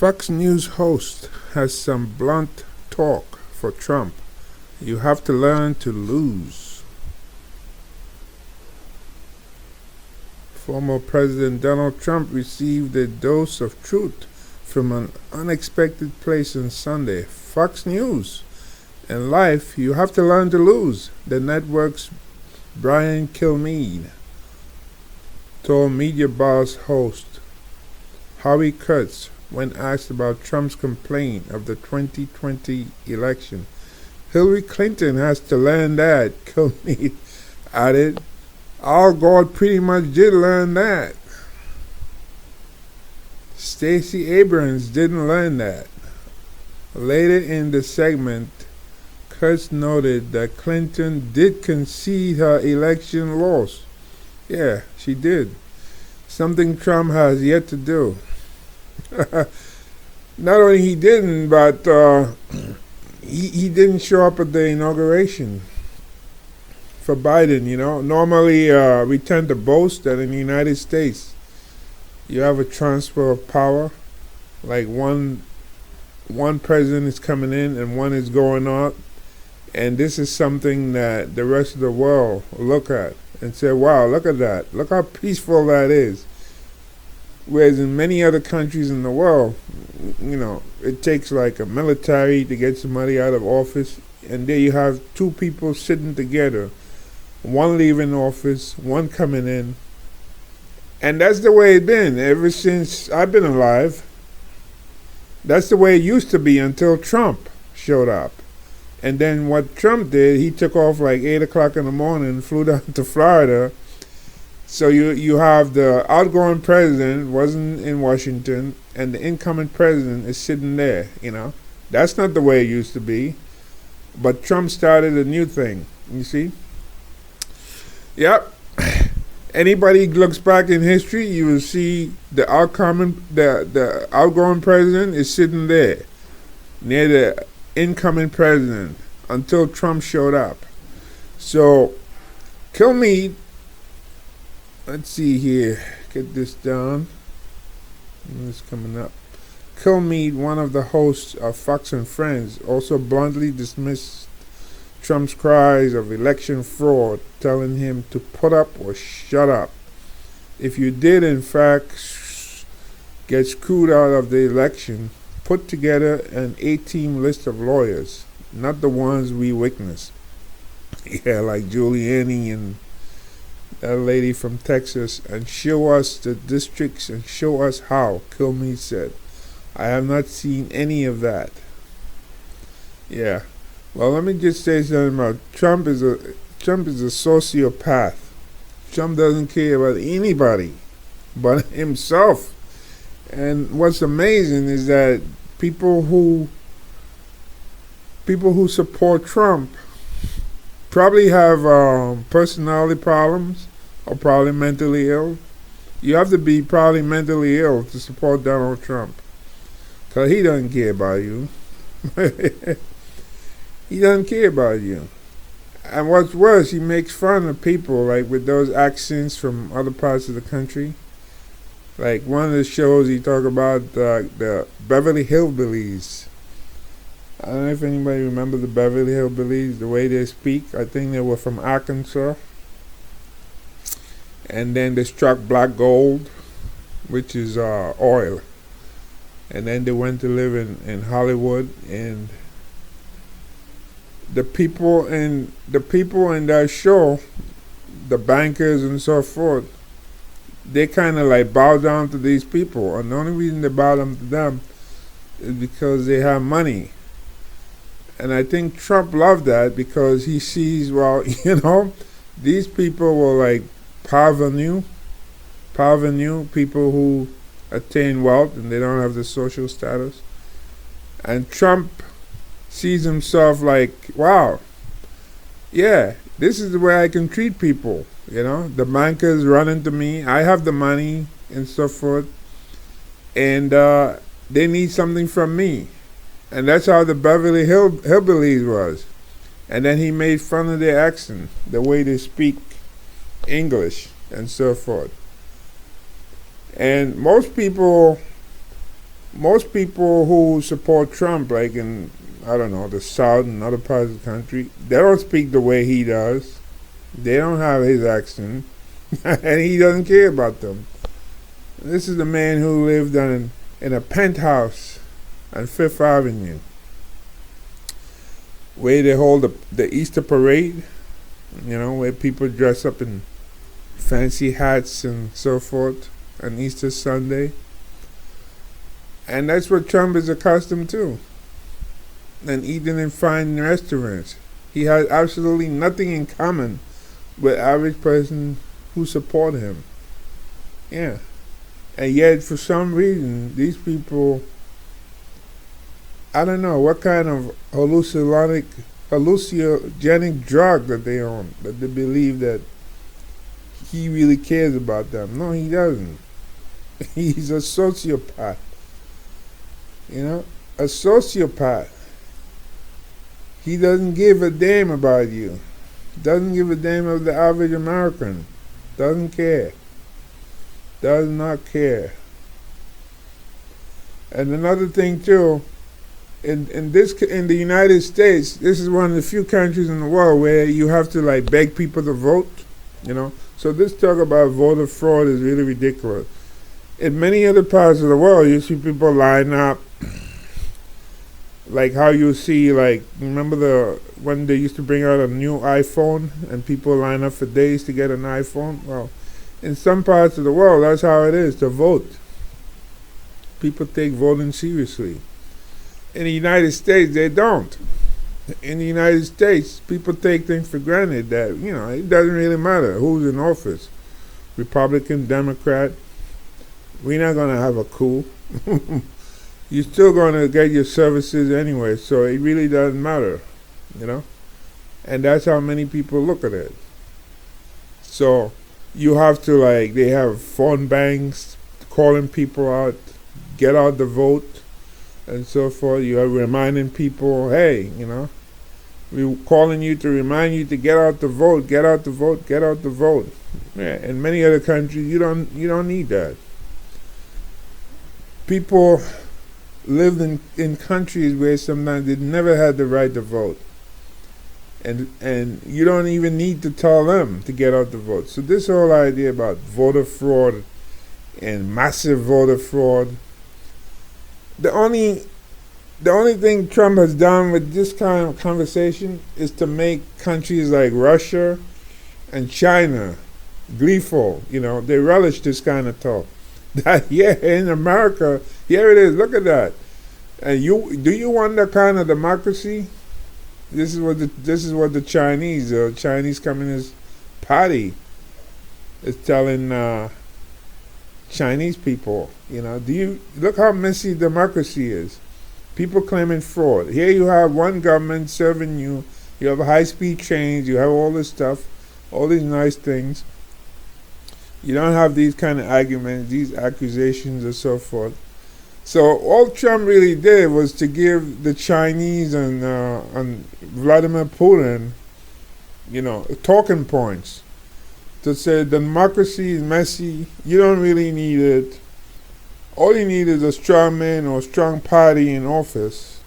Fox News host has some blunt talk for Trump. You have to learn to lose. Former President Donald Trump received a dose of truth from an unexpected place on Sunday. Fox News. In life, you have to learn to lose, the network's Brian Kilmeade told Media Boss host Howie Kurtz when asked about Trump's complaint of the 2020 election. Hillary Clinton has to learn that, Kilmeade added. Al Gore pretty much did learn that. Stacey Abrams didn't learn that. Later in the segment, Kurtz noted that Clinton did concede her election loss. Yeah, she did. Something Trump has yet to do. Not only he didn't, but he didn't show up at the inauguration for Biden. Normally we tend to boast that in the United States you have a transfer of power, like one president is coming in and one is going out, and this is something that the rest of the world will look at and say, wow, look at that, look how peaceful that is. Whereas in many other countries in the world, it takes like a military to get somebody out of office, and there you have two people sitting together, one leaving office, one coming in. And that's the way it's been ever since I've been alive. That's the way it used to be until Trump showed up. And then what Trump did, he took off like 8 o'clock in the morning, flew down to Florida. So you have the outgoing president wasn't in Washington, and the incoming president is sitting there, That's not the way it used to be. But Trump started a new thing, you see? Yep. Anybody looks back in history, you will see the outgoing president is sitting there near the incoming president until Trump showed up. So, Kilmeade, let's see here, get this down. It's coming up. Kilmeade, one of the hosts of Fox and Friends, also bluntly dismissed Trump's cries of election fraud, telling him to put up or shut up. If you did, in fact, get screwed out of the election, put together an 8-team list of lawyers, not the ones we witnessed. Yeah, like Giuliani and that lady from Texas, and show us the districts and show us how, Kilmeade said. I have not seen any of that. Yeah. Well, let me just say something about Trump is a sociopath. Trump doesn't care about anybody but himself. And what's amazing is that people who support Trump probably have personality problems or probably mentally ill. You have to be probably mentally ill to support Donald Trump, because he doesn't care about you. He doesn't care about you. And what's worse, he makes fun of people like with those accents from other parts of the country. Like one of the shows he talked about the Beverly Hillbillies. I don't know if anybody remember the Beverly Hillbillies, the way they speak. I think they were from Arkansas. And then they struck black gold, which is oil. And then they went to live in Hollywood, and the people in that show, the bankers and so forth, they kind of like bow down to these people. And the only reason they bow down to them is because they have money. And I think Trump loved that because he sees, well, these people were like parvenu, people who attain wealth and they don't have the social status. And Trump sees himself like, wow, yeah, this is the way I can treat people. The bankers run into me, I have the money and so forth, and they need something from me. And that's how the Beverly Hillbillies was. And then he made fun of their accent, the way they speak English and so forth. And most people most people who support Trump, like in, I don't know, the South and other parts of the country, they don't speak the way he does. They don't have his accent, and he doesn't care about them. This is the man who lived in a penthouse on Fifth Avenue, where they hold the Easter parade, where people dress up in fancy hats and so forth on Easter Sunday. And that's what Trump is accustomed to. And eating in fine restaurants. He has absolutely nothing in common with average person who support him. Yeah. And yet, for some reason, these people, I don't know what kind of hallucinogenic drug that they on, that they believe that he really cares about them. No, he doesn't. He's a sociopath. A sociopath. He doesn't give a damn about you. Doesn't give a damn of the average American. Doesn't care. Does not care. And another thing too, in the United States, this is one of the few countries in the world where you have to beg people to vote. So this talk about voter fraud is really ridiculous. In many other parts of the world, you see people line up, like how you see, remember when they used to bring out a new iPhone and people line up for days to get an iPhone? Well, in some parts of the world, that's how it is to vote. People take voting seriously. In the United States, they don't. In the United States, people take things for granted that, it doesn't really matter who's in office. Republican, Democrat, we're not going to have a coup. You're still going to get your services anyway, so it really doesn't matter, And that's how many people look at it. So you have to, they have phone banks calling people out, get out the vote, and so forth. You are reminding people, hey, we're calling you to remind you to get out the vote, get out the vote, get out the vote. Yeah, in many other countries, you don't need that. People lived in countries where sometimes they never had the right to vote. And you don't even need to tell them to get out the vote. So this whole idea about voter fraud and massive voter fraud, the only thing Trump has done with this kind of conversation is to make countries like Russia and China gleeful. They relish this kind of talk. That in America, here it is. Look at that. And do you want that kind of democracy? This is what the Chinese Communist Party is telling Chinese people. Do you look how messy democracy is? People claiming fraud. Here you have one government serving you. You have high-speed trains. You have all this stuff, all these nice things. You don't have these kind of arguments, these accusations, and so forth. So all Trump really did was to give the Chinese and Vladimir Putin, talking points. To say democracy is messy. You don't really need it. All you need is a strong man or a strong party in office.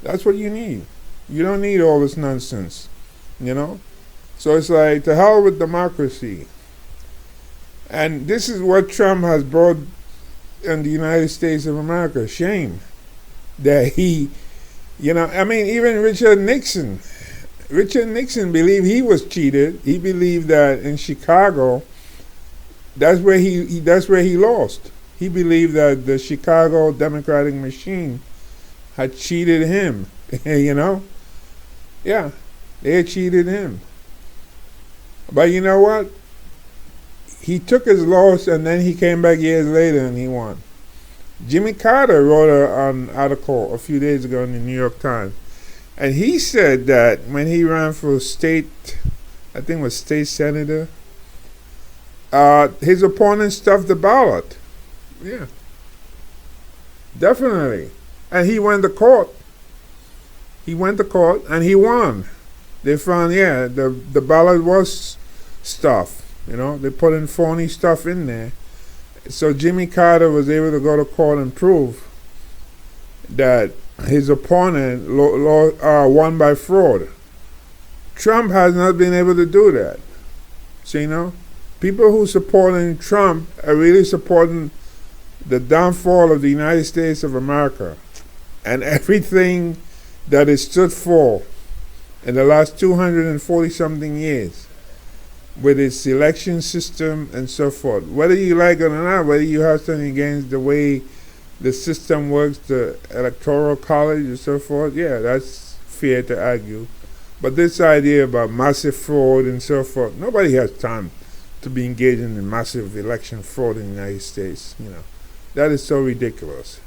That's what you need. You don't need all this nonsense, So it's to hell with democracy. And this is what Trump has brought in the United States of America. Shame that he, even Richard Nixon believed he was cheated. He believed that in Chicago, that's where he lost. He believed that the Chicago Democratic machine had cheated him. Yeah, they had cheated him. But you know what? He took his loss, and then he came back years later and he won. Jimmy Carter wrote an article a few days ago in the New York Times, and he said that when he ran for state, I think it was state senator, his opponent stuffed the ballot. Yeah, definitely. And he went to court. And he won. They found, the ballot was stuffed. They put in phony stuff in there. So Jimmy Carter was able to go to court and prove that his opponent won by fraud. Trump has not been able to do that. So, people who supporting Trump are really supporting the downfall of the United States of America and everything that it stood for in the last 240 something years with its election system and so forth. Whether you like it or not, whether you have something against the way the system works, the electoral college and so forth, yeah, that's fair to argue. But this idea about massive fraud and so forth, nobody has time to be engaging in massive election fraud in the United States. That is so ridiculous.